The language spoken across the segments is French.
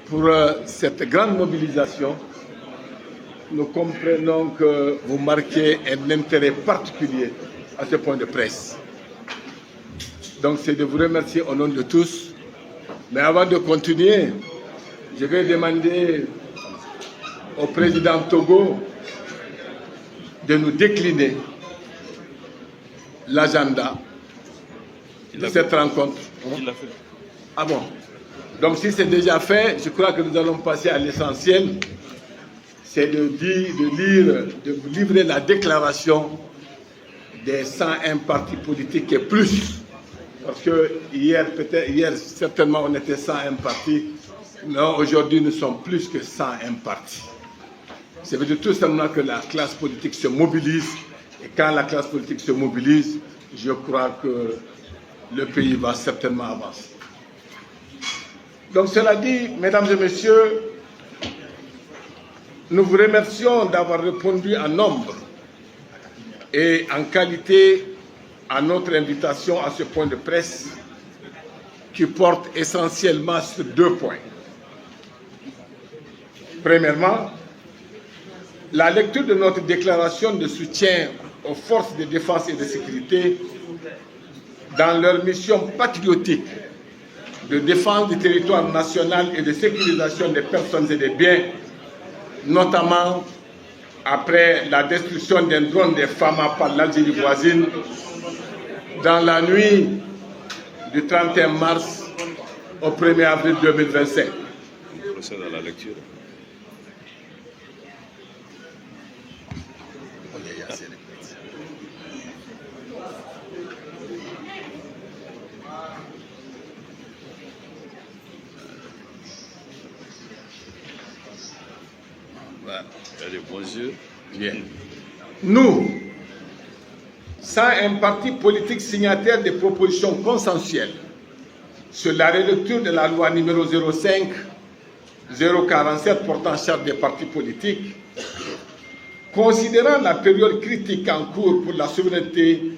pour cette grande mobilisation. Nous comprenons que vous marquez un intérêt particulier à ce point de presse. Donc c'est de vous remercier au nom de tous. Mais avant de continuer, je vais demander au président Togo de nous décliner l'agenda de cette rencontre. Il l'a fait. Ah bon? Donc si c'est déjà fait, je crois que nous allons passer à l'essentiel. C'est de livrer la déclaration des 101 partis politiques et plus. Parce que hier, certainement, on était 101 partis. Non, aujourd'hui, nous sommes plus que 101 partis. Ça veut dire tout simplement que la classe politique se mobilise. Et quand la classe politique se mobilise, je crois que le pays va certainement avancer. Donc cela dit, mesdames et messieurs, nous vous remercions d'avoir répondu en nombre et en qualité à notre invitation à ce point de presse qui porte essentiellement sur deux points. Premièrement, la lecture de notre déclaration de soutien aux forces de défense et de sécurité dans leur mission patriotique de défense du territoire national et de sécurisation des personnes et des biens, notamment après la destruction d'un drone des FAMA par l'Algérie voisine dans la nuit du 31 mars au 1er avril 2025. On procède à la lecture. Allez, bonjour. Bien. Nous, 101 partis politiques signataires des propositions consensuelles sur la relecture de la loi numéro 05-047 portant charte des partis politiques, considérant la période critique en cours pour la souveraineté,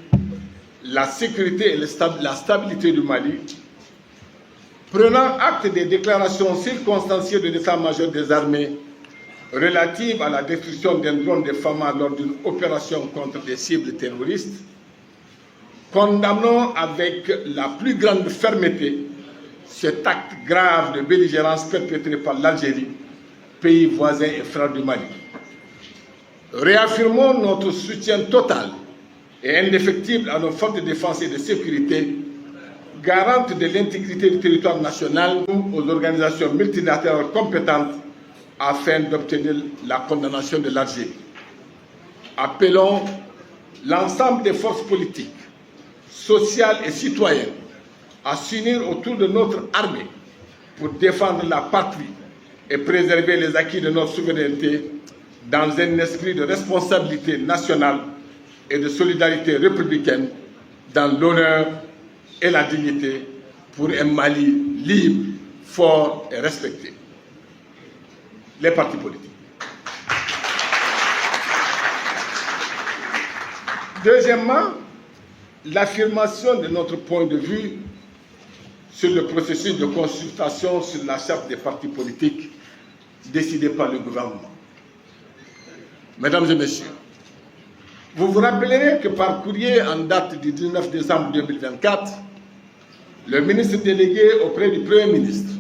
la sécurité et la stabilité du Mali, prenant acte des déclarations circonstanciées de l'état-major des armées relative à la destruction d'un drone de FAMA lors d'une opération contre des cibles terroristes, condamnons avec la plus grande fermeté cet acte grave de belligérance perpétré par l'Algérie, pays voisin et frère du Mali. Réaffirmons notre soutien total et indéfectible à nos forces de défense et de sécurité, garantes de l'intégrité du territoire national, aux organisations multilatérales compétentes afin d'obtenir la condamnation de l'Algérie. Appelons l'ensemble des forces politiques, sociales et citoyennes à s'unir autour de notre armée pour défendre la patrie et préserver les acquis de notre souveraineté dans un esprit de responsabilité nationale et de solidarité républicaine dans l'honneur et la dignité pour un Mali libre, fort et respecté. Les partis politiques. Deuxièmement, l'affirmation de notre point de vue sur le processus de consultation sur la charte des partis politiques décidé par le gouvernement. Mesdames et messieurs, vous vous rappellerez que par courrier en date du 19 décembre 2024, le ministre délégué auprès du Premier ministre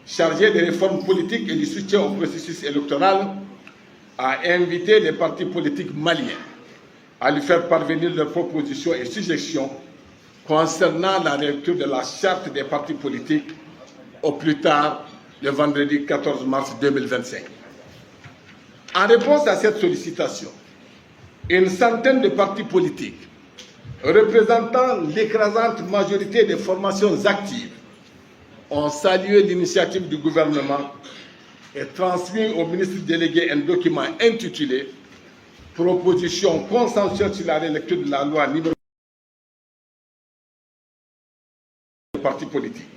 chargé des réformes politiques et du soutien au processus électoral, a invité les partis politiques maliens à lui faire parvenir leurs propositions et suggestions concernant la lecture de la charte des partis politiques au plus tard le vendredi 14 mars 2025. En réponse à cette sollicitation, une centaine de partis politiques représentant l'écrasante majorité des formations actives ont salué l'initiative du gouvernement et transmis au ministre délégué un document intitulé « Proposition consensuelle sur la relecture de la loi numéro des partis politiques ».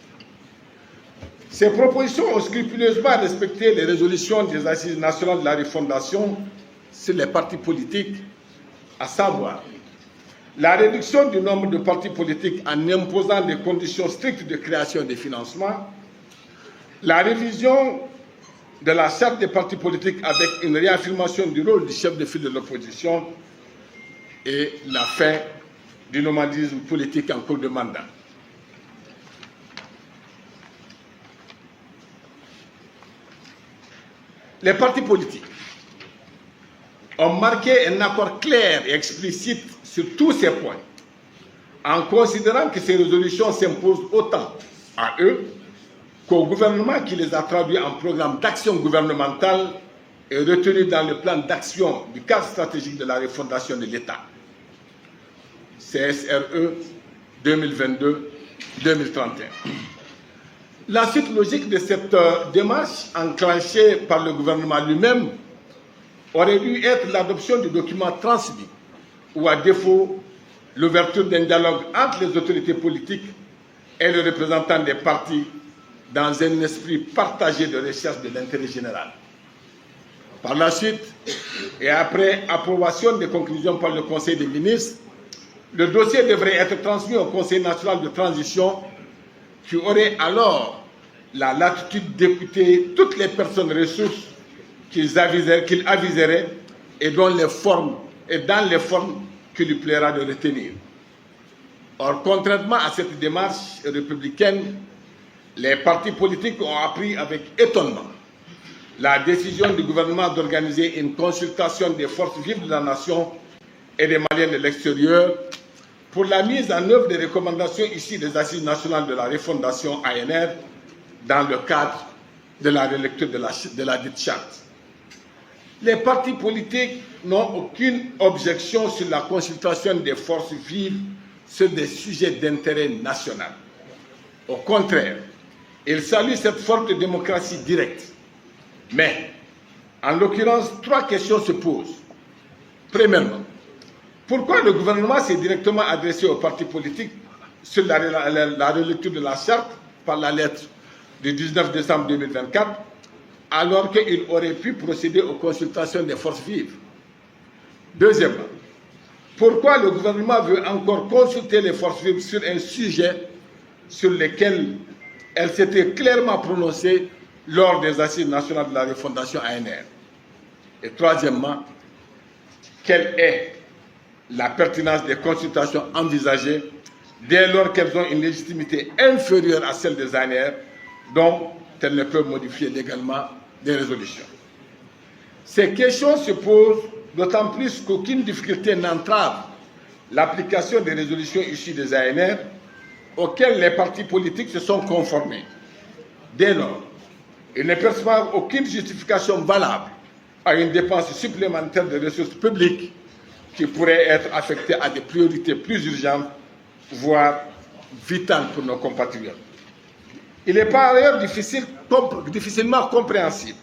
Ces propositions ont scrupuleusement respecté les résolutions des Assises nationales de la refondation sur les partis politiques, à savoir la réduction du nombre de partis politiques en imposant des conditions strictes de création et de financement, La révision de la charte des partis politiques avec une réaffirmation du rôle du chef de file de l'opposition et la fin du nomadisme politique en cours de mandat. Les partis politiques ont marqué un accord clair et explicite sur tous ces points, en considérant que ces résolutions s'imposent autant à eux qu'au gouvernement qui les a traduits en programme d'action gouvernementale et retenus dans le plan d'action du cadre stratégique de la refondation de l'État, CSRE 2022-2031. La suite logique de cette démarche enclenchée par le gouvernement lui-même aurait dû être l'adoption du document transmis, ou à défaut, l'ouverture d'un dialogue entre les autorités politiques et les représentants des partis dans un esprit partagé de recherche de l'intérêt général. Par la suite, et après approbation des conclusions par le Conseil des ministres, le dossier devrait être transmis au Conseil national de transition qui aurait alors la latitude d'écouter toutes les personnes ressources qu'il aviserait et dans les formes qu'il lui plaira de retenir. Or, contrairement à cette démarche républicaine, les partis politiques ont appris avec étonnement la décision du gouvernement d'organiser une consultation des forces vives de la nation et des Maliens de l'extérieur pour la mise en œuvre des recommandations issues des Assises nationales de la refondation ANR dans le cadre de la relecture de la dite charte. Les partis politiques n'ont aucune objection sur la consultation des forces vives sur des sujets d'intérêt national. Au contraire, ils saluent cette forme de démocratie directe. Mais, en l'occurrence, trois questions se posent. Premièrement, pourquoi le gouvernement s'est directement adressé aux partis politiques sur la relecture de la charte par la lettre du 19 décembre 2024, alors qu'il aurait pu procéder aux consultations des forces vives? Deuxièmement, pourquoi le gouvernement veut encore consulter les forces vives sur un sujet sur lequel elles s'étaient clairement prononcées lors des Assises nationales de la refondation ANR? Et troisièmement, quelle est la pertinence des consultations envisagées dès lors qu'elles ont une légitimité inférieure à celle des ANR, dont elles ne peuvent modifier légalement des résolutions? Ces questions se posent d'autant plus qu'aucune difficulté n'entrave l'application des résolutions issues des ANR auxquelles les partis politiques se sont conformés. Dès lors, ils ne perçoivent aucune justification valable à une dépense supplémentaire de ressources publiques qui pourrait être affectée à des priorités plus urgentes, voire vitales pour nos compatriotes. Il est par ailleurs difficilement compréhensible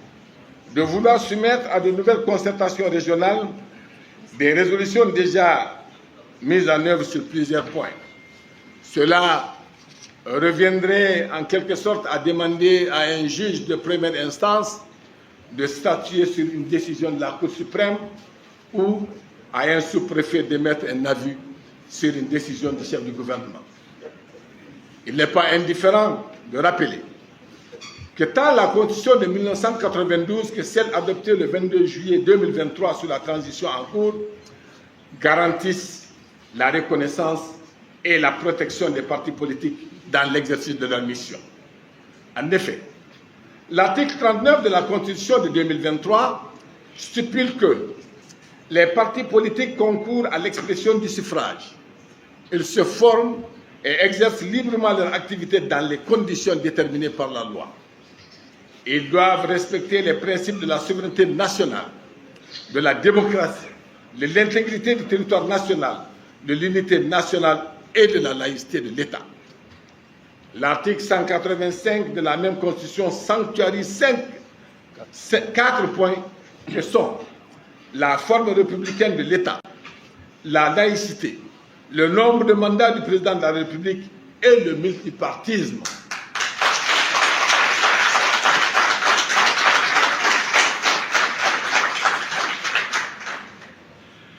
de vouloir soumettre à de nouvelles concertations régionales des résolutions déjà mises en œuvre sur plusieurs points. Cela reviendrait en quelque sorte à demander à un juge de première instance de statuer sur une décision de la Cour suprême ou à un sous-préfet d'émettre un avis sur une décision du chef du gouvernement. Il n'est pas indifférent de rappeler que tant la Constitution de 1992 que celle adoptée le 22 juillet 2023 sur la transition en cours garantissent la reconnaissance et la protection des partis politiques dans l'exercice de leur mission. En effet, l'article 39 de la Constitution de 2023 stipule que les partis politiques concourent à l'expression du suffrage. Ils se forment et exercent librement leur activité dans les conditions déterminées par la loi. Ils doivent respecter les principes de la souveraineté nationale, de la démocratie, de l'intégrité du territoire national, de l'unité nationale et de la laïcité de l'État. L'article 185 de la même Constitution sanctuarise 4 points que sont la forme républicaine de l'État, la laïcité, le nombre de mandats du président de la République et le multipartisme.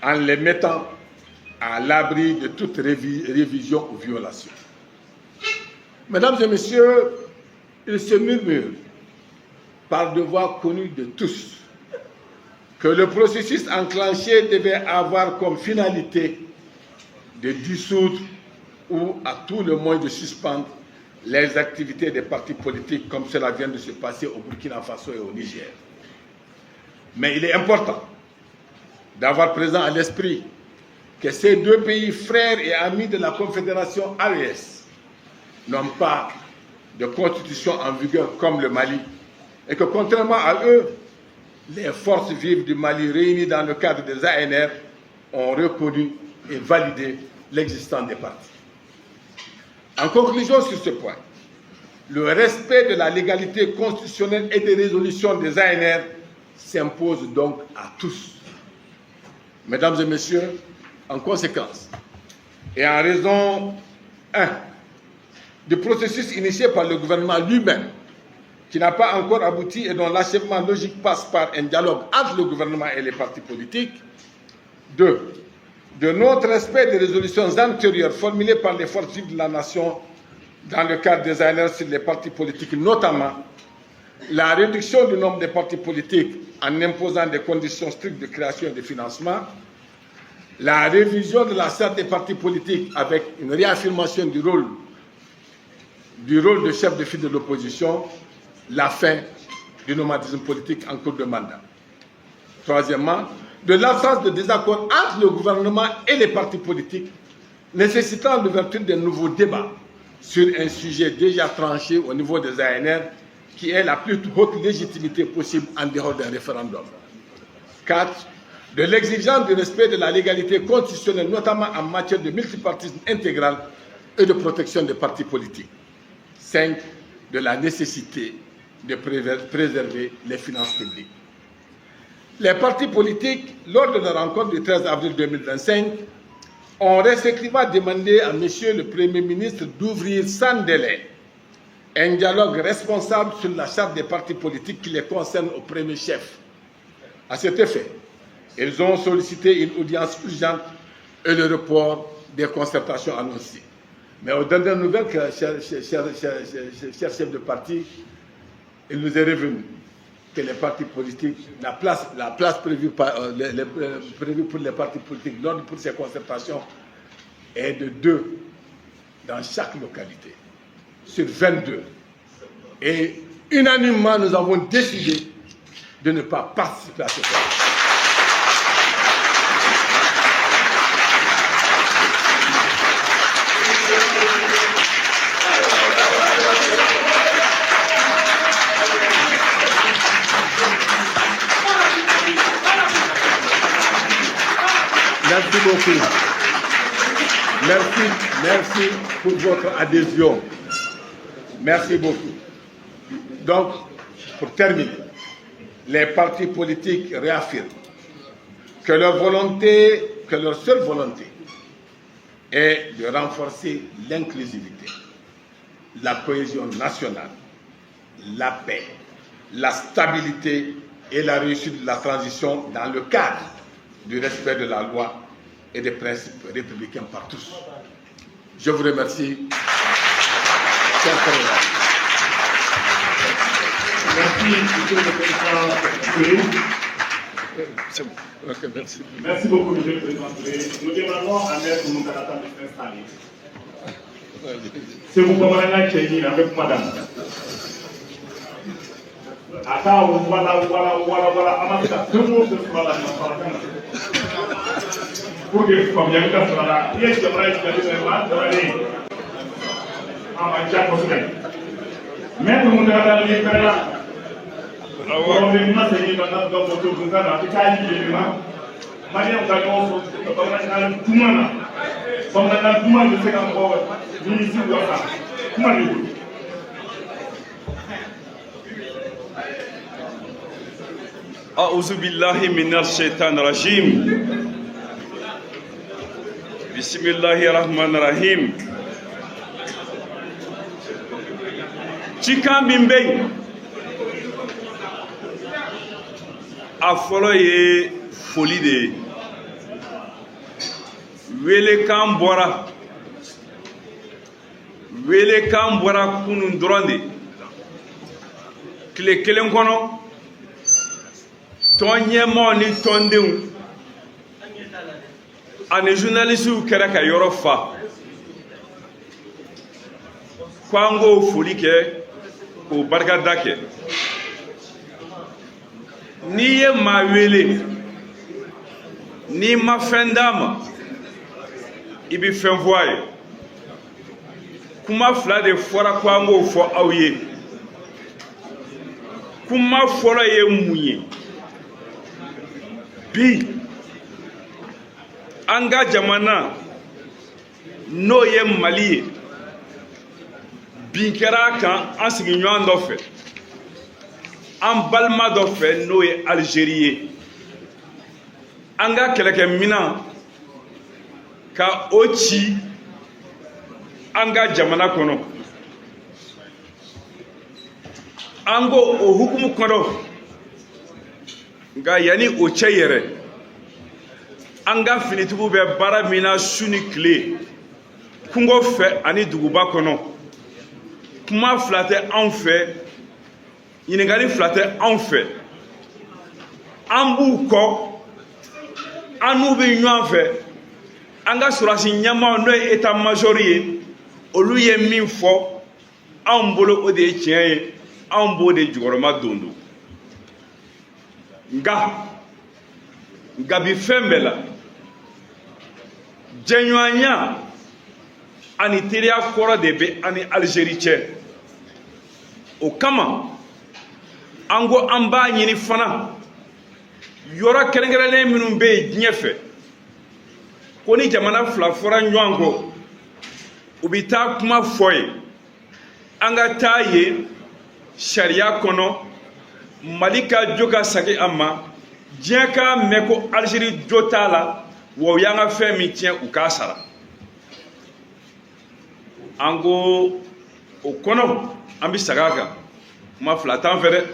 En les mettant à l'abri de toute révision ou violation. Mesdames et messieurs, il se murmure par devoir connu de tous, que le processus enclenché devait avoir comme finalité de dissoudre ou à tout le moins de suspendre les activités des partis politiques comme cela vient de se passer au Burkina Faso et au Niger. Mais il est important d'avoir présent à l'esprit que ces deux pays frères et amis de la Confédération AES n'ont pas de constitution en vigueur comme le Mali et que contrairement à eux, les forces vives du Mali réunies dans le cadre des ANR ont reconnu et validé l'existence des partis. En conclusion sur ce point, le respect de la légalité constitutionnelle et des résolutions des ANR s'impose donc à tous. Mesdames et messieurs, en conséquence, et en raison 1. du processus initié par le gouvernement lui-même, qui n'a pas encore abouti et dont l'achèvement logique passe par un dialogue entre le gouvernement et les partis politiques. 2. De notre respect des résolutions antérieures formulées par les forces vives de la nation dans le cadre des ANR sur les partis politiques, notamment la réduction du nombre des partis politiques en imposant des conditions strictes de création et de financement, la révision de la charte des partis politiques avec une réaffirmation du rôle de chef de file de l'opposition, la fin du nomadisme politique en cours de mandat. Troisièmement, de l'absence de désaccord entre le gouvernement et les partis politiques, nécessitant l'ouverture d'un nouveau débat sur un sujet déjà tranché au niveau des ANR, qui est la plus haute légitimité possible en dehors d'un référendum. 4. De l'exigence du respect de la légalité constitutionnelle, notamment en matière de multipartisme intégral et de protection des partis politiques. 5. De la nécessité de préserver les finances publiques. Les partis politiques, lors de la rencontre du 13 avril 2025, ont respectivement demandé à M. le Premier ministre d'ouvrir sans délai un dialogue responsable sur la charte des partis politiques qui les concerne au premier chef. À cet effet, ils ont sollicité une audience urgente et le report des concertations annoncées. Mais aux dernières nouvelles, cher chef de parti, il nous est revenu que les partis politiques, la place prévue pour les partis politiques lors pour ces concertations est de 2 dans chaque localité, sur 22. Et unanimement, nous avons décidé de ne pas participer à ce projet. Merci beaucoup. Merci pour votre adhésion. Merci beaucoup. Donc, pour terminer, les partis politiques réaffirment que leur seule volonté est de renforcer l'inclusivité, la cohésion nationale, la paix, la stabilité et la réussite de la transition dans le cadre du respect de la loi et des principes républicains par tous. Je vous remercie. Chers collègues. Merci, monsieur le président. C'est bon. Okay, merci. Merci beaucoup, monsieur le président. Nous demandons à Maître Moutarata de s'installer. C'est vous comprenez Tchéni avec madame. Attends, voilà, Amaka, tout le monde se fera la pour que vous bien que ça là, il y a des gens qui disent là, ça va aller. Ah, ma chère possible. Maître Moutarata lui fait là. On est maintenant c'est dans votre tout ça là, qui a dit là. Mariam Gagnon, on a tout le monde. On a tout le monde de 50 ans. Ni ici ou là. Comment le dit? أعوذ بالله من الشيطان الرجيم بسم الله الرحمن الرحيم cikan min bɛ yen a fɔlɔ ye foli de ye welekan bɔra kunun dɔrɔn de tile kelen kɔnɔ tɔn ɲɛmaaw ni tɔndenw ani journalistes kɛra ka yɔrɔ fa ko an k'o foli kɛ k'o barikada kɛ n'i ye maa wele n'i ma fɛn d'a ma i bɛ fɛn fɔ a ye kuma fila de fɔra ko an k'o fɔ aw ye kuma fɔlɔ ye mun ye bi an ka jamana n'o ye Mali ye bin kɛra a kan an sigiɲɔgɔn dɔ fɛ an balima dɔ fɛ n'o ye Algérie ye an ka kɛlɛkɛminɛn ka o ci an ka jamana kɔnɔ an ko o hukumu kɔnɔ nka yanni o cɛ yɛrɛ an ka finitigiw bɛ baara min na su ni tile kungo fɛ ani duguba kɔnɔ kuma fila tɛ anw fɛ ɲininkali fila tɛ anw fɛ an b'u kɔ an n'u bɛ ɲɔgɔn fɛ an ka sɔrɔdasi ɲɛmaaw n'o ye état major ye olu ye min fɔ anw bolo o de ye tiɲɛ ye anw b'o de jukɔrɔma don don nka bi fɛn bɛɛ la jɛɲɔgɔnya ani teriya kɔrɔ de bɛ ani Algérie cɛ o kama an ko an b'a ɲini fana yɔrɔ kɛrɛnkɛrɛnlen minnu bɛ yen diɲɛ fɛ ko ni jamana fila fɔra ɲɔgɔn kɔ u bɛ taa kuma fɔ ye an ka taa ye sariya kɔnɔ Mali ka jo ka segin a ma diɲɛ k'a mɛn ko Algérie jo t'a la wa u y'an ka fɛn min tiɲɛ u k'a sara an ko o kɔnɔ an bɛ segin a kan kuma fila t'an fɛ dɛ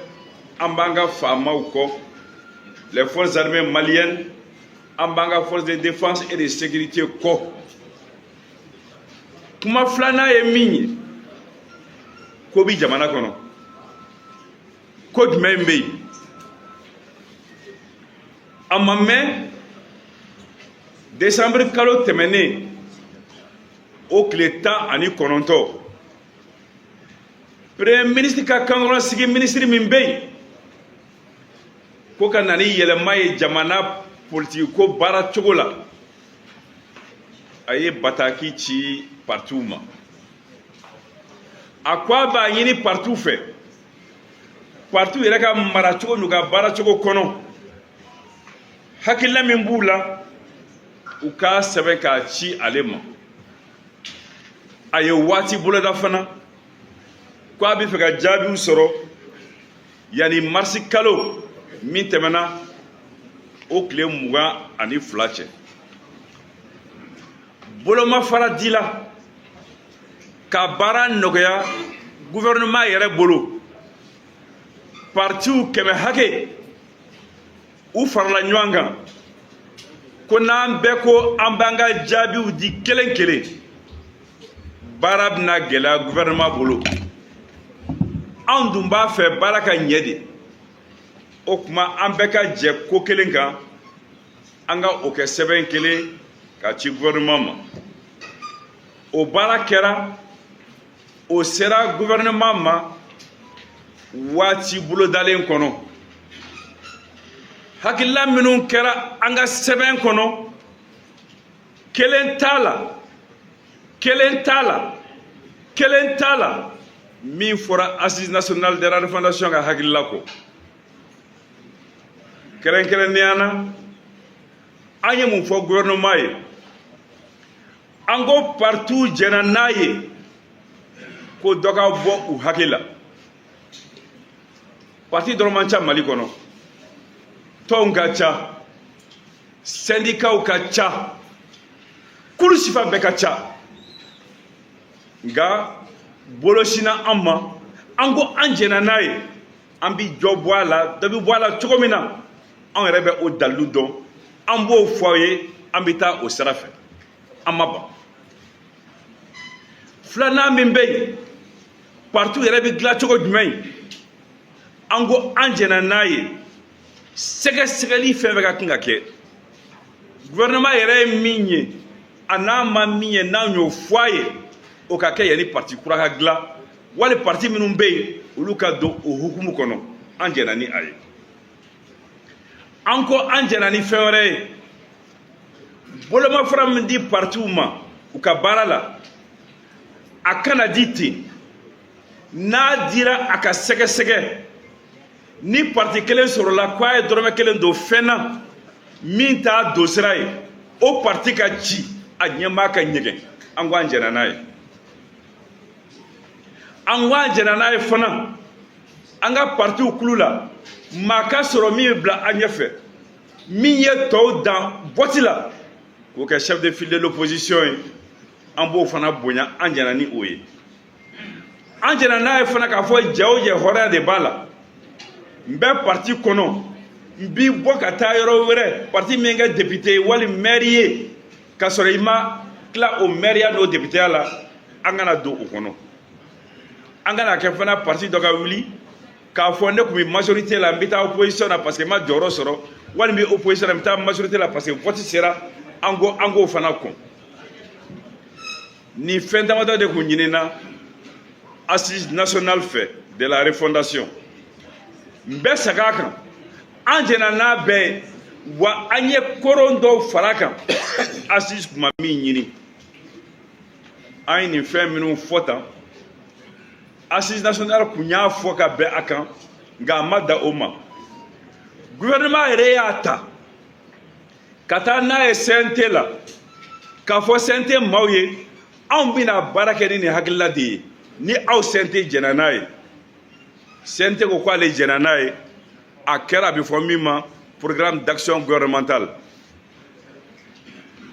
an b'an ka faamaw kɔ les forces armées maliennes an b'an ka forces de défense et de sécurité kɔ kuma filanan ye min ye ko bi jamana kɔnɔ ko jumɛn bɛ yen a ma mɛn décembre kalo tɛmɛnen o tile 19 premier ministre ka kankɔrɔ sigi ministre min bɛ yen ko ka na ni yɛlɛma ye jamana politiki ko baara cogo la a ye bataki ci partiw ma a ko a b'a ɲini partiw fɛ partiw yɛrɛ ka mara cogo n'u ka baara cogo kɔnɔ hakilila min b'u la u k'a sɛbɛn k'a ci ale ma a ye waati boloda fana ko a bɛ fɛ ka jaabiw sɔrɔ yanni marisi kalo min tɛmɛna o tile 22 cɛ boloma fara dila ka baara nɔgɔya gouvernement yɛrɛ bolo partiw kɛmɛ hakɛ u farala ɲɔgɔn kan ko n'an bɛɛ ko an b'an ka jaabiw di kelen kelen baara bɛna gɛlɛya gouvernement bolo anw dun b'a fɛ baara ka ɲɛ de o kuma an bɛɛ ka jɛ ko kelen kan an ka o kɛ sɛbɛn kelen ka ci gouvernement ma o baara kɛra o sera gouvernement ma waati bolodalen kɔnɔ hakilila minnu kɛra an ka sɛbɛn kɔnɔ kelen t'a la min fɔra assise nationale de la fondation ka hakilila kɔ kɛrɛnkɛrɛnnenya na an ye mun fɔ gouvernement ye an ko partiw jɛna n'a ye ko dɔ ka bɔ u hakili la parti dɔrɔn man ca Mali kɔnɔ tɔnw ka ca syndicats ka ca kulu sifa bɛɛ ka ca nka bolosina an ma an ko an jɛna n'a ye an bi jɔ bɔ a la dɔ bi bɔ a la cogo min na an yɛrɛ bɛ o dalilu dɔn an b'o fɔ aw ye an bɛ taa o sira fɛ an ma ban filanan min bɛ yen partiw yɛrɛ bɛ dilan cogo jumɛn an ko an jɛna n'a ye sɛgɛsɛgɛli fɛn fɛn ka kan ka kɛ gouvernement yɛrɛ ye min ye a n'a ma min ye n'an y'o fɔ a ye o ka kɛ yanni parti kura ka dilan wali parti minnu bɛ yen olu ka don o hukumu kɔnɔ an jɛna ni a ye an ko an jɛna ni fɛn wɛrɛ ye bolomafara min di partiw ma u ka baara la a kana di ten n'a dira a ka sɛgɛsɛgɛ ni parti kelen sɔrɔla k'a ye dɔrɔmɛ kelen don fɛn na min t'a don sira ye o parti ka ci a ɲɛmaa ka ɲɛgɛn an ko an jɛna n'a ye an ko an jɛna n'a ye fana an ka partiw kulu la maa ka sɔrɔ min bɛ bila an ɲɛfɛ min ye tɔw dan bɔti la k'o kɛ chef de file de l'opposition ye an b'o fana bonya an jɛna ni o ye an jɛna n'a ye fana k'a fɔ jɛ o jɛ hɔrɔnya de b'a la n bɛ parti kɔnɔ n b'i bɔ ka taa yɔrɔ wɛrɛ parti min kɛ député ye wali maire ye k'a sɔrɔ i ma tila o maire n'o député ya la an kana don o kɔnɔ an kana kɛ fana parti dɔ ka wuli k'a fɔ ne tun bɛ majorité la n bɛ taa opposition na parce que n ma jɔyɔrɔ sɔrɔ wali n bɛ opposition na n bɛ taa majorité la parce que vote sera an k'o fana kɔn ni fɛn damadɔ de tun ɲinina assise nationale fɛ de la refondation n bɛ segin a kan an jɛna n'a bɛɛ ye wa an ye koron dɔw fara a kan assise tuma min ɲini an ye nin fɛn minnu fɔ tan assise nationale tun y'a fɔ ka bɛn a kan nka a ma da o ma gouvernement yɛrɛ y'a ta ka taa n'a ye CNT la k'a fɔ CNT maaw ye anw bɛna baara kɛ ni nin hakilila de ye ni aw CNT jɛna n'a ye CNT ko k'ale jɛna n'a ye a kɛra a bɛ fɔ min ma programme d'action gouvernementale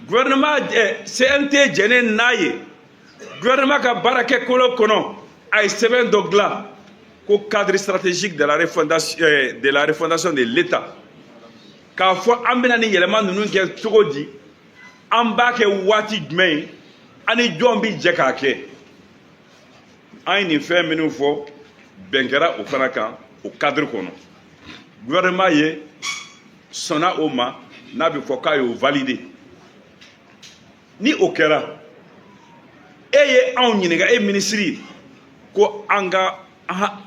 gouvernement CNT jɛnen n'a ye gouvernement ka baara kɛ kolo kɔnɔ a ye sɛbɛn dɔ dilan ko cadre stratégique de la refondation de l'État k'a fɔ an bɛna ni yɛlɛma ninnu kɛ cogo di an b'a kɛ waati jumɛn ye ani jɔn bɛ jɛ k'a kɛ an ye nin fɛn minnu fɔ bɛn kɛra o fana kan o cadre kɔnɔ gouvernement ye sɔnna o ma n'a bɛ fɔ k'a y'o validé ni o kɛra e ye anw ɲininka e minisiri ko an ka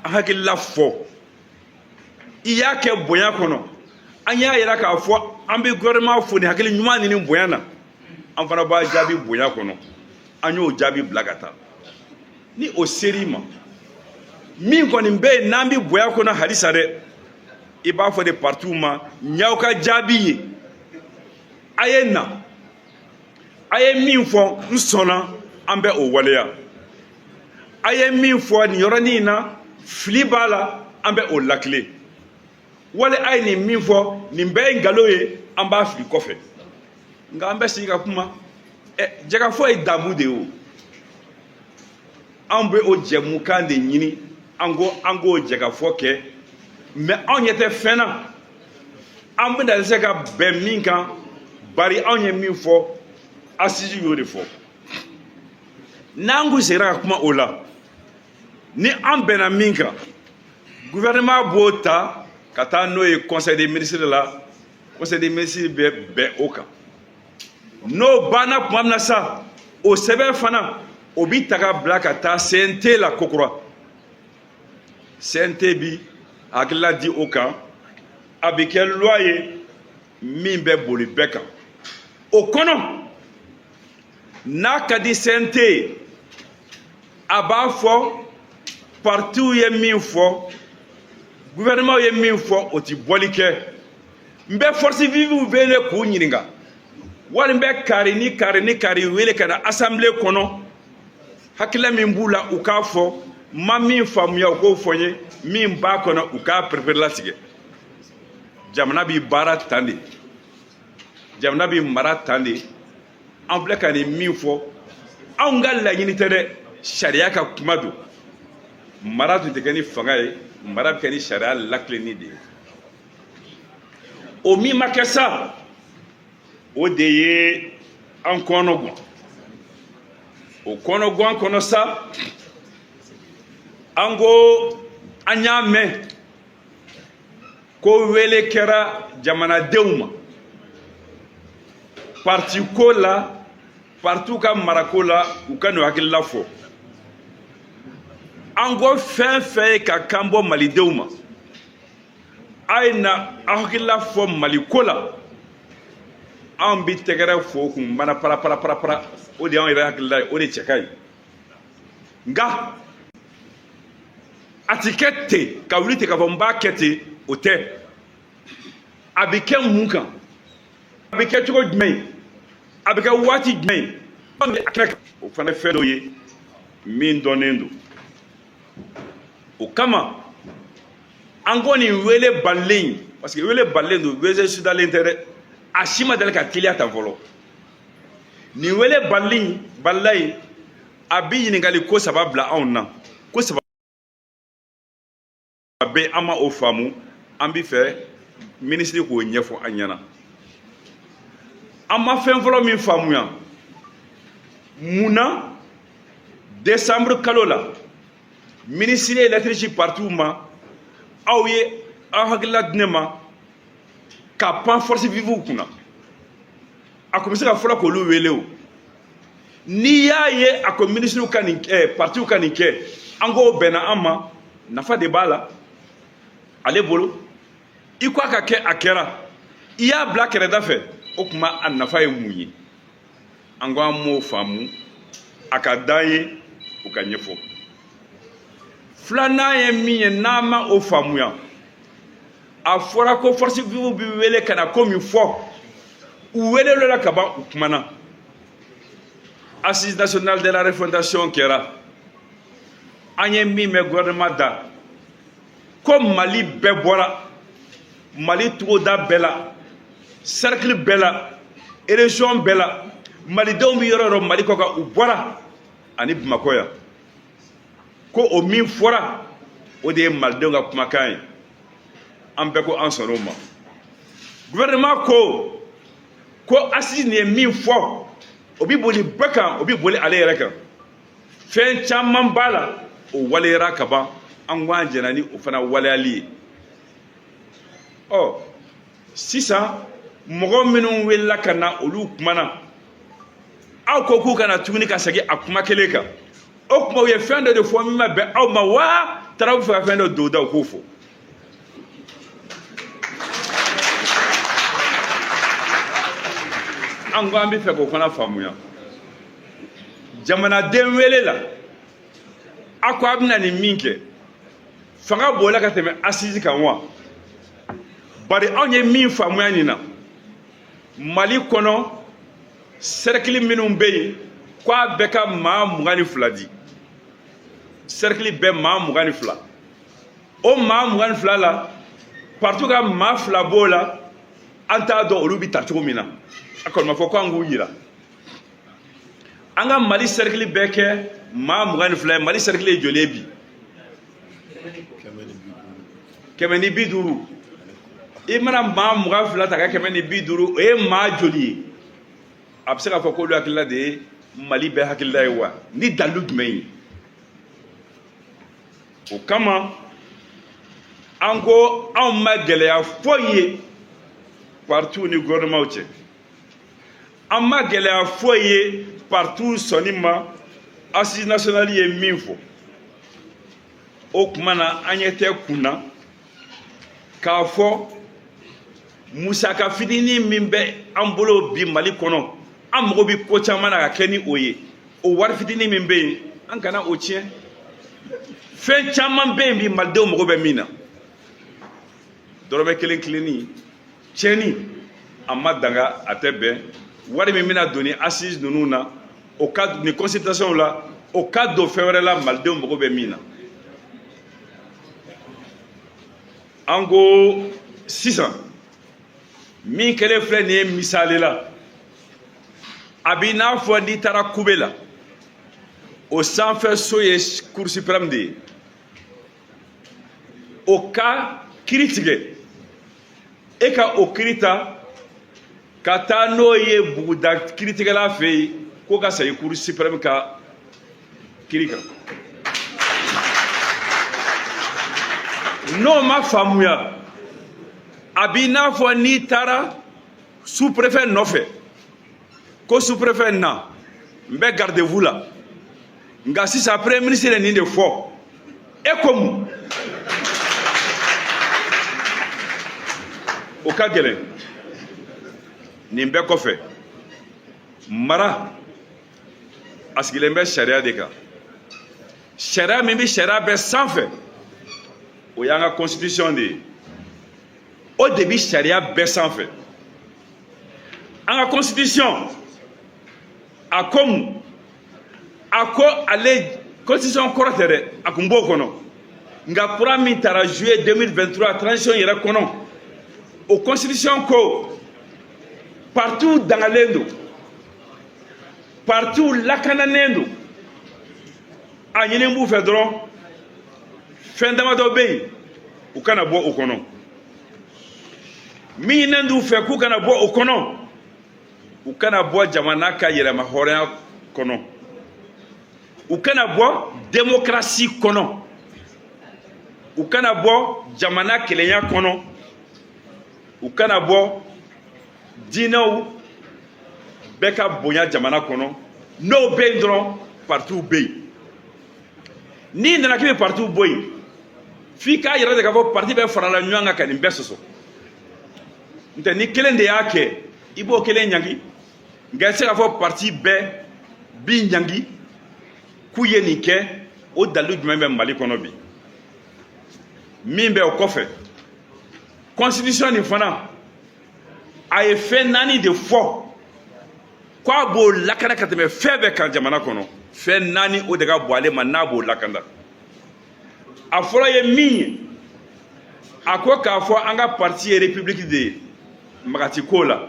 hakilila fɔ i y'a kɛ bonya kɔnɔ an y'a yira k'a fɔ an bɛ gouvernement fo ni hakili ɲuman ni bonya na an fana b'a jaabi bonya kɔnɔ an y'o jaabi bila ka taa ni o ser'i ma min kɔni bɛ yen n'an bɛ bonya kɔnɔ halisa dɛ i b'a fɔ de partiw ma ɲaw ka jaabi ye a ye na a ye min fɔ n sɔnna an bɛ o waleya a ye min fɔ nin yɔrɔnin in na fili b'a la an bɛ o lakile wali a ye nin min fɔ nin bɛɛ ye nkalon ye an b'a fili kɔfɛ nka an bɛ sigi ka kuma jɛgɛfɔ ye damu de ye o an bɛ o jɛmukan de ɲini an k'o jɛgɛfɔ kɛ mɛ anw ɲɛ tɛ fɛn na an bɛna se ka bɛn min kan bari anw ye min fɔ assise y'o de fɔ n'an kun seginna ka kuma o la ni an bɛnna min kan gouvernement b'o ta ka taa n'o ye conseil des ministres la conseil des ministres bɛ bɛn o kan n'o banna tuma min na sa o sɛbɛn fana o bi ta ka bila ka taa CNT la kokura CNT bi hakilila di o kan a bɛ kɛ loi ye min bɛ boli bɛɛ kan o kɔnɔ n'a ka di CNT ye a b'a fɔ partiw ye min fɔ gouvernement ye min fɔ o ti bɔli kɛ n bɛ force vive wele k'u ɲininka wali n bɛ kari ni kari wele ka na assemblée kɔnɔ hakilila min b'u la u k'a fɔ ma min faamuya u k'o fɔ n ye min b'a kɔnɔ u k'a perepere-latigɛ jamana bɛ baara tan de jamana bɛ mara tan de an filɛ ka nin min fɔ anw ka laɲini tɛ dɛ sariya ka kuma don mara tun tɛ kɛ ni fanga ye mara bɛ kɛ ni sariya lakilenni de ye o min ma kɛ sa o de ye an kɔnɔ guwan o kɔnɔ guwan kɔnɔ sa an ko an y'a mɛn ko wele kɛra jamanadenw ma parti ko la parti ka marako la u ka n'u hakilila fɔ an ko fɛn fɛn ye ka kan bɔ malidenw ma a ye na aw hakilila fɔ maliko la an bi tɛgɛrɛ fɔ kun bana para o de y'anw yɛrɛ hakilila ye o de cɛ ka ɲi nka a ti kɛ ten ka wuli ten k'a fɔ n b'a kɛ ten o tɛ a bɛ kɛ mun kan a bɛ kɛ cogo jumɛn ye a bɛ kɛ waati jumɛn ye o fana ye fɛn dɔ ye min dɔnnen don o kama an ko nin wele balilen parce que wele balilen don wele sudalen tɛ dɛ a si ma deli ka teliya tan fɔlɔ nin wele balila ye a bi ɲininkali ko saba bila anw na ko saba bɛ an ma o faamu an bi fɛ minisiri k'o ɲɛfɔ an ɲɛna an ma fɛn fɔlɔ min faamuya mun na décembre kalo la minisiri ye lettre ci partout ma aw ye aw hakilila di ne ma ka pan force vive kunna a kun bɛ se ka fɔlɔ k'olu wele o n'i y'a ye a ko minisiriw ka nin partiw ka nin kɛ an k'o bɛnna an ma nafa de b'a la ale bolo i ko a ka kɛ a kɛra i y'a bila kɛrɛda fɛ o tuma a nafa ye mun ye an ko an m'o faamu a ka d'an ye o ka ɲɛfɔ filanan ye min ye n'an ma o faamuya a fɔra ko force vive bi wele ka na ko min fɔ u welelo la ka ban u kumana assise nationale de la refondation kɛra an ye min mɛn gouvernement da ko mali bɛɛ bɔra mali togoda bɛɛ la cercle bɛɛ la région bɛɛ la malidenw bi yɔrɔ yɔrɔ mali kɔ kan u bɔra ani bamakɔ yan ko o min fɔra o de ye malidenw ka kumakan ye an bɛɛ ko an sɔnna o ma gouvernement ko assise nin ye min fɔ o bi boli bɛɛ kan o bi boli ale yɛrɛ kan fɛn caman b'a la o waleyara ka ban an ko an jɛna ni o fana waleyali ye ɔ sisan mɔgɔ minnu welela ka na olu kumana aw ko k'u kana tuguni ka segin a kuma kelen kan o kuma u ye fɛn dɔ de fɔ min ma bɛn aw ma wa taara u fɛ ka fɛn dɔ don da u k'o fɔ an ko an bɛ fɛ k'o fana faamuya jamanaden wele la a ko a bɛna nin min kɛ fanga b'o la ka tɛmɛ assise kan wa bari anw ye min faamuya nin na mali kɔnɔ cercle minnu bɛ yen k'a bɛɛ ka maa 22 di cercle bɛɛ maa 22 o maa 22 la partout ka maa 2 b'o la an t'a dɔn olu bɛ ta cogo min na a kɔni ma fɔ ko an k'u yira an ka mali cercle bɛɛ kɛ maa 22 ye mali cercle ye joli ye bi 150 i mana maa 22 ta ka 150 o ye maa joli ye a bɛ se k'a fɔ k'olu hakilila de ye mali bɛɛ hakilila ye wa ni dalu jumɛn ye o kama an ko anw ma gɛlɛya foyi ye partout ni gouvernement cɛ an ma gɛlɛya foyi ye partout sɔnni ma assise nationale ye min fɔ o tuma na an ɲɛ tɛ kunna k'a fɔ musaka fitinin min bɛ an bolo bi mali kɔnɔ an mago bɛ ko caman na ka kɛ ni o ye o wari fitinin min bɛ yen an kana o tiɲɛ fɛn caman bɛ yen bi malidenw mago bɛ min na dɔrɔmɛ kelen kelenni tiɲɛni a ma danga a tɛ bɛn wari min bɛna don ni assise ninnu na o ka ni consultation la o ka don fɛn wɛrɛ la malidenw mago bɛ min na an ko sisan min kɛlen filɛ nin ye misali la a b'i n'a fɔ n'i taara kube la o sanfɛ so ye cour suprême de ye o ka kiiri tigɛ e ka o kiiri ta ka taa n'o ye buguda kiiritigɛla fɛ yen ko ka segin cour suprême ka kiiri kan n'o ma faamuya Abina fo ni tara sous-préfet nofé ko sous-préfet na mbe gardez-vous là nga si sa premier ministre ni de fo et comme au ka gelen ni mbe ko fe mara asigile mbe sharia de ka sharia mi bi sharia be sanfé o yanga constitution de au début sharia be sanfé anga constitution a comme ako ale constitution korotere akumbo kono nga kura min tara juillet 2023 transition yera kono au constitution ko partout dans l'endo partout lakananendo anyene mbu fe dron fendama do be u kana bo o kono mi nandu fe ku kana bo o kono u kana bo jamana ka yera ma hore kono u kana bo démocratie kono u kana bo jamana kelenya kono u kana bo dinaw beka bonya jamana kono no be ndron partout be ni nana kibe partout boy fi ka yera de ka fo parti be farala nyanga kan imbesoso nte ni kelen de yake ibo kelen nyangi ngase ka fo parti be bi nyangi kuye ni ke o dalu jumbe mali kono bi mimbe o kofe constitution ni fana ay fait nani de fo kwa bo lakana kateme febe kan jamana kono fe nani o daga boale manabo lakanda afola ye mi akoka fo anga parti république de magati kola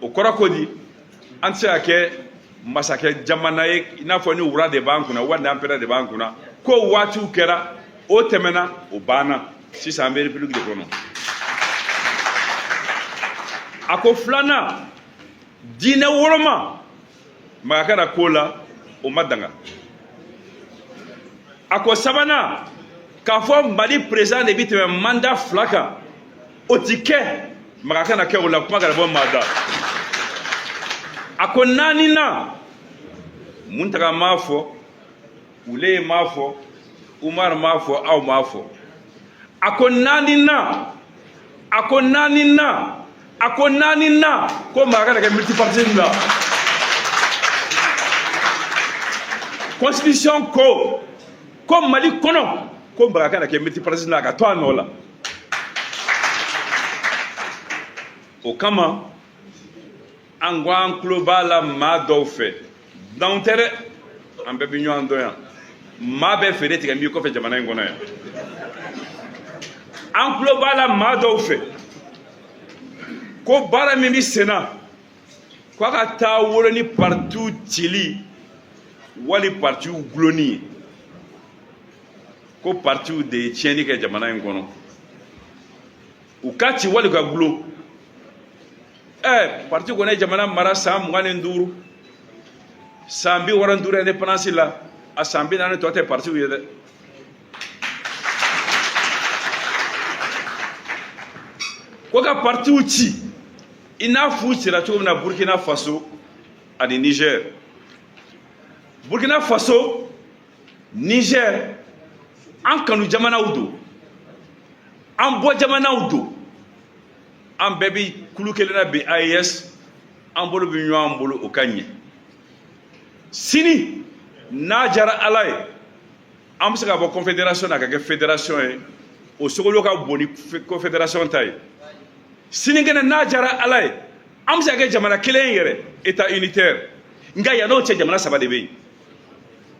o kora kodi antia ke masake jamana ye ina fo ni wura de bankuna wanda ampera de bankuna ko watu kera o temena o bana si sa république de kono ako flana dina woroma magakana kola o madanga ako sabana ka fo mali président de bitime mandat flaka o tike magakana ke o la kuma ga bon mada ako nani na muntaga mafo ule mafo umar mafo au mafo ako nani na ako nani na ako nani na ko magana ke multipartisme la constitution ko mali kono ko magana ke multipartisme la ka to anola o kama angwan global ma do fe dans tere ambe binyo andoya ma be fere tiga mi ko fe jamana ngona ya an global ma do fe ko bara mi sena ko ka ta wolo ni partout chili wali partout gloni ko partout de tieni ke jamana ngono ukati wali ka glo parti gona jamana mara sam ngane nduru sambi wara nduru indépendance la asambi nane to te parti yede ko ka parti uchi ina fuchira to na Burkina Faso ani Niger Burkina Faso Niger an kanu jamana udo an bo jamana udo an bebi kulu kelena be AES an bolo bi nyo an bolo o kanye sini na jara alay am se ka bo confédération na ka ke fédération e o sogolo ka boni confédération tay sini ngena na jara alay am se ka jamana kelen yere état unitaire nga ya no che jamana saba de be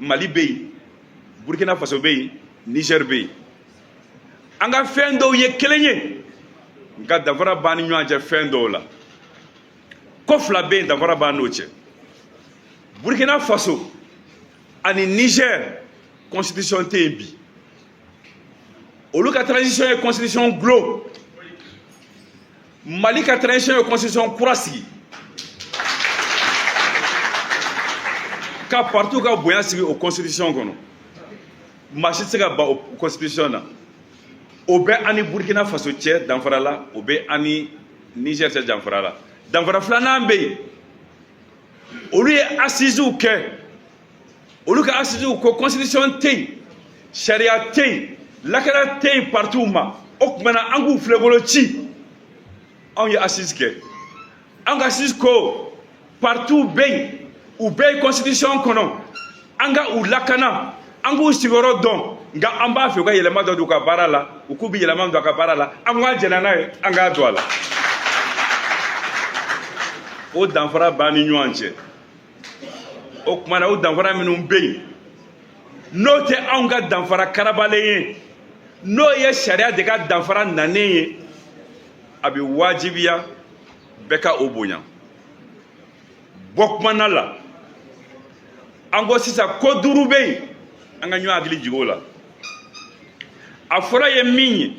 Mali be Burkina Faso be Niger be anga fendo ye kelenye nga davara bani nyanja fendo la ko fla be davara banoche Burkina Faso ani Niger constitution tembi oluka transition et constitution glo Mali ka transition et constitution kurasi ka partout ka boya sigi au constitution kono machine sega ba au constitution na o bɛ ani Burkina Faso cɛ danfara la o bɛ ani Niger cɛ danfara la danfara filanan bɛ yen olu ye assises kɛ olu ka assises ko constitution tɛ yen sariya tɛ yen lakana tɛ yen partout ma o kumana an k'u filɛbolo ci anw ye assises kɛ an ka assises ko partout bɛ yen u bɛɛ ye constitution kɔnɔ an ka u lakana an k'u sigiyɔrɔ dɔn nka an b'a fɛ u ka yɛlɛma dɔ don u ka baara la u k'u bɛ yɛlɛma don a ka baara la an k'a jɛnna n'a ye an k'a don a la o danfara b'an ni ɲɔgɔn cɛ o kumana o danfara minnu bɛ yen n'o tɛ anw ka danfara karabalen ye n'o ye sariya de ka danfara nanen ye a bɛ wajibiya bɛɛ ka o bonya bɔ kumana la an ko sisan ko duuru bɛ yen an ka ɲɔgɔn hakili jigin o la a fɔra ye min ye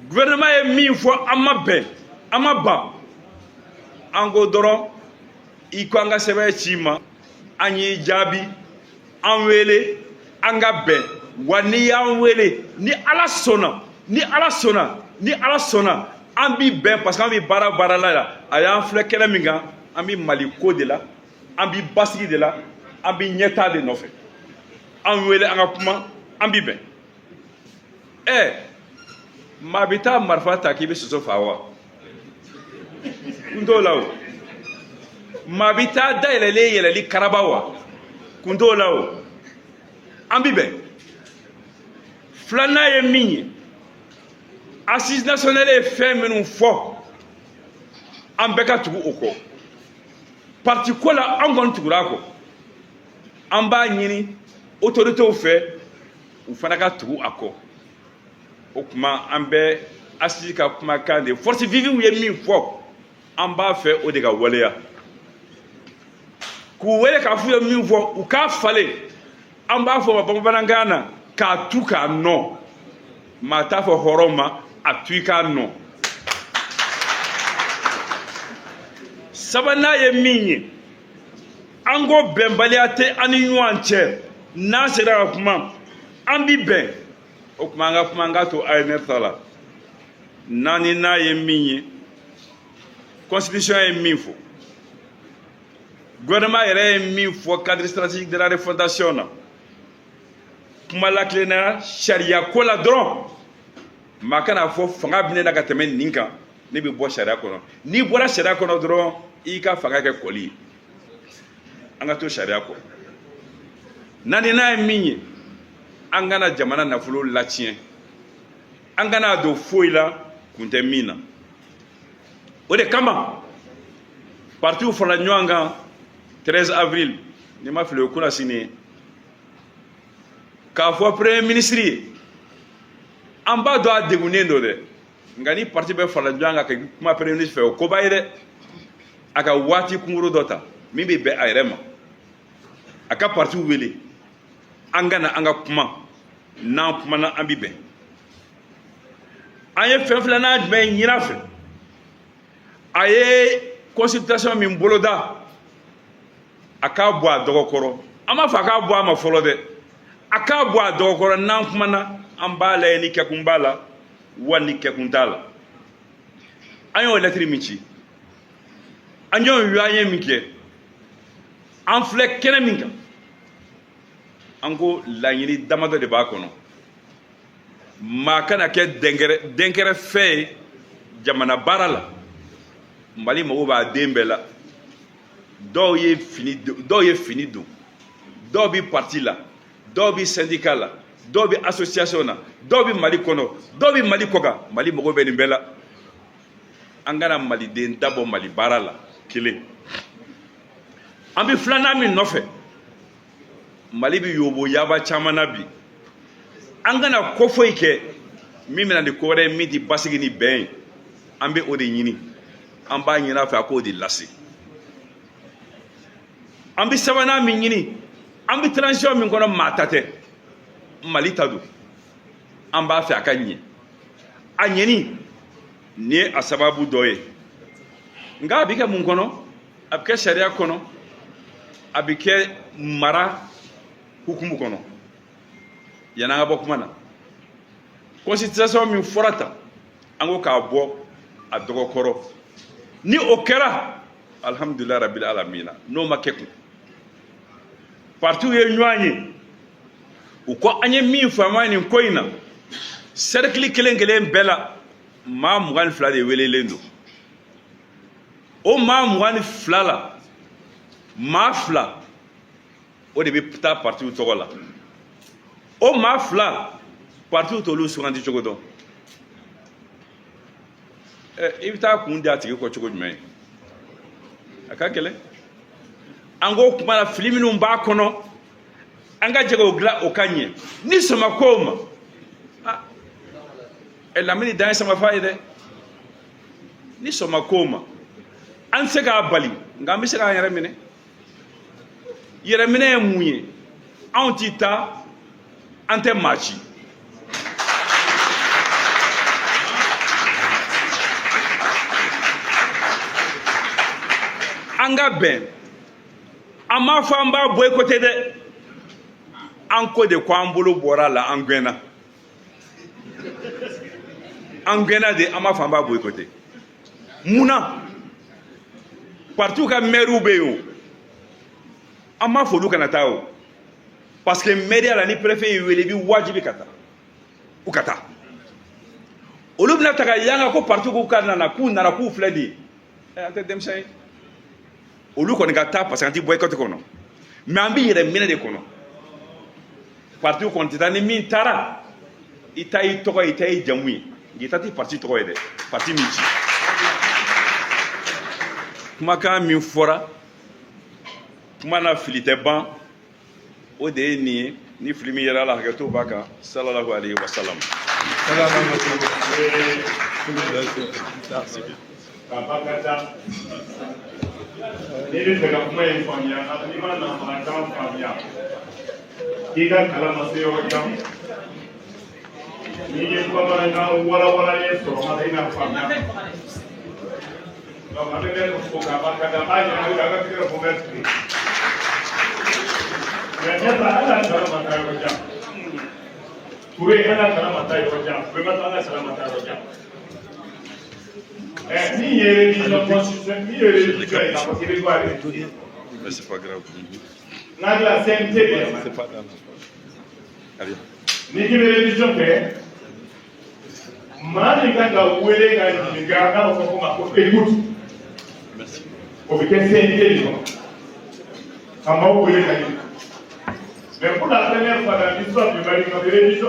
gouvernement ye min fɔ an ma bɛn an ma ban an ko dɔrɔn i ko an ka sɛbɛn ci ma an y'i jaabi an wele an ka bɛn wa n'i y'an wele ni ala sɔnna ni ala sɔnna ni ala sɔnna an b'i bɛn parce que an bɛ baara la la a y'an filɛ kɛnɛ min kan an bɛ Mali ko de la an bɛ basigi de la an bɛ ɲɛtaa de nɔfɛ an wele an ka kuma an bɛ bɛn maa bɛ taa marifa ta k'i bɛ soso faga wa kun t'o la o maa bɛ taa dayɛlɛlen yɛlɛli karaba wa kun t'o la o an bɛ bɛn filanan ye min ye assise nationale ye fɛn minnu fɔ an bɛɛ ka tugu o kɔ parti ko la an kɔni tugura a kɔ an b'a ɲini autorités fɛ u fana ka tugu a kɔ o kuma an bɛ assise ka kumakan de force vive ye min fɔ an b'a fɛ o de ka waleya k'u wele k'a f'u ye min fɔ u k'a falen an b'a fɔ bamanankan na k'a tu k'a nɔ maa t'a fɔ hɔrɔn ma a tu i k'a nɔ sabanan ye min ye an ko bɛnbaliya tɛ an ni ɲɔgɔn cɛ n'an sera ka kuma an bi bɛn o kuma an ka kuma an ka to ANF ta la naani n'a ye min ye constitution ye min fɔ gouvernement yɛrɛ ye min fɔ cadre stratégique de la refondation na kuma lakilenna sariya ko la dɔrɔn maa kana fɔ fanga bɛ ne na ka tɛmɛ nin kan ne bɛ bɔ sariya kɔnɔ n'i bɔra sariya kɔnɔ dɔrɔn i ka fanga kɛ kɔli ye an ka to sariya kɔ naani n'a ye min ye an kana jamana nafolo latiɲɛ an kana don foyi la kun tɛ min na o de kama partiw farala ɲɔgɔn kan 13 avril ni ma fili o kunna sini ye k'a fɔ premier ministre ye an b'a dɔn a degunnen don dɛ nka ni parti bɛɛ farala ɲɔgɔn kan ka kuma premier ministre fɛ o koba ye dɛ a ka waati kunkuru dɔ ta min bɛ bɛn a yɛrɛ ma a ka partiw wele an ka na an ka kuma n'an kumana an bɛ bɛn an ye fɛn filanan jumɛn ɲini a fɛ a ye consultation min boloda a k'a bɔ a dɔgɔ kɔrɔ an b'a fɔ a k'a bɔ a ma fɔlɔ dɛ a k'a bɔ a dɔgɔ kɔrɔ n'an kumana an b'a lajɛ ni kɛkun b'a la wa ni kɛkun t'a la an y'o lɛtiri min ci an y'o ɲɔgɔnye min kɛ an filɛ kɛnɛ min kan an ko laɲini damadɔ de b'a kɔnɔ maa kana kɛ denkɛrɛfɛ ye jamana baara la mali mago b'a den bɛɛ la dɔw ye fini don dɔw bi parti la dɔw bi syndicat la dɔw bi association na dɔw bi mali kɔnɔ dɔw bi mali kɔkan mali mago bɛ nin bɛɛ la an kana maliden dabɔ mali baara la kelen an bi filanan min nɔfɛ mali bi yobo yaba caman na bi an kana ko foyi kɛ min bɛna ni ko wɛrɛ ye min tɛ basigi ni bɛn ye an bɛ o de ɲini an b'a ɲini a fɛ a k'o de lase an bɛ sabanan min ɲini an bɛ transition min kɔnɔ maa ta tɛ mali ta don an b'a fɛ a ka ɲɛ a ɲɛni nin ye a sababu dɔ ye nka a bɛ kɛ mun kɔnɔ a bɛ kɛ sariya kɔnɔ a bɛ kɛ mara hukumu kɔnɔ yan'an ka bɔ kuma na constitution min fɔra tan an ko k'a bɔ a dɔgɔ kɔrɔ ni o kɛra alhamdulilayi rabbil alamina n'o ma kɛ kun partiw ye ɲɔgɔn ye u ko an ye min faamuya nin ko in na cercle kelen kelen bɛɛ la maa 22 de welelen don o maa 22 la maa 2 o de bɛ taa partiw tɔgɔ la o maa 2 partiw t'olu suganti cogo dɔn i bɛ taa kun di a tigi kɔ cogo jumɛn a ka gɛlɛn an ko kuma na fili minnu b'a kɔnɔ an ka jɛgɛw dilan o ka ɲɛ ni sɔnma ko o ma lamini dan ye samafa ye dɛ ni sɔnma ko o ma an tɛ se k'a bali nka an bɛ se k'an yɛrɛ minɛ yɛrɛminɛ ye mun ye anw t'i ta an tɛ maa ci an ka bɛn an m'a fɔ an b'a boyikote dɛ an ko de ko an bolo bɔra a la an gɛnna de an m'a fɔ an b'a boyikote munna partiw ka maires bɛ yen o an m'a fɔ olu kana taa o parce que mairie la ni préfet y'i wele i bɛ wajibi ka taa u ka taa olu bɛna ta ka yanga ko partiw k'u ka nana k'u nana k'u filɛ de ye an tɛ denmisɛn ye olu kɔni ka taa parce que an tɛ boyikote kɔnɔ mais an bɛ yɛrɛ minɛ de kɔnɔ partiw kɔni tɛ taa ni min taara i ta y'i tɔgɔ ye i ta y'i jamu ye nka i ta tɛ parti tɔgɔ ye dɛ parti min ci kumakan min fɔra kuma na fili tɛ ban o de ye nin ye ni fili min yɛrɛ la hakɛto b'a kan sallallahu alayhi wa sallam. Ni bɛ fɛ ka kuma in faamuya n'i ma nanzarakan faamuya k'i ka kalan ma se yɔrɔ jan n'i ye bamanankan walawalalen sɔrɔ ma i n'a faamuya donc an bɛ bɛɛ fo k'a barikada an b'a ɲininka k'a ka tigɛ fɔ bɛɛ sigi mais ne ta an ka kalan ma taa yɔrɔ jan Touré an ka kalan ma taa yɔrɔ jan Bɛnbatu an ka kalan ma taa yɔrɔ jan ni religion constitutionnelle ni religion est la possibilité de mais c'est pas grave n'a la CNT c'est pas grave allez ni ki religion fait maa min kan ka wele ka ɲininka an k'a fɔ ko ma ko écoute o bɛ kɛ CNT de kɔnɔ ka maaw wele ka ɲininka mais pour la première fois dans l'histoire du Mali, religion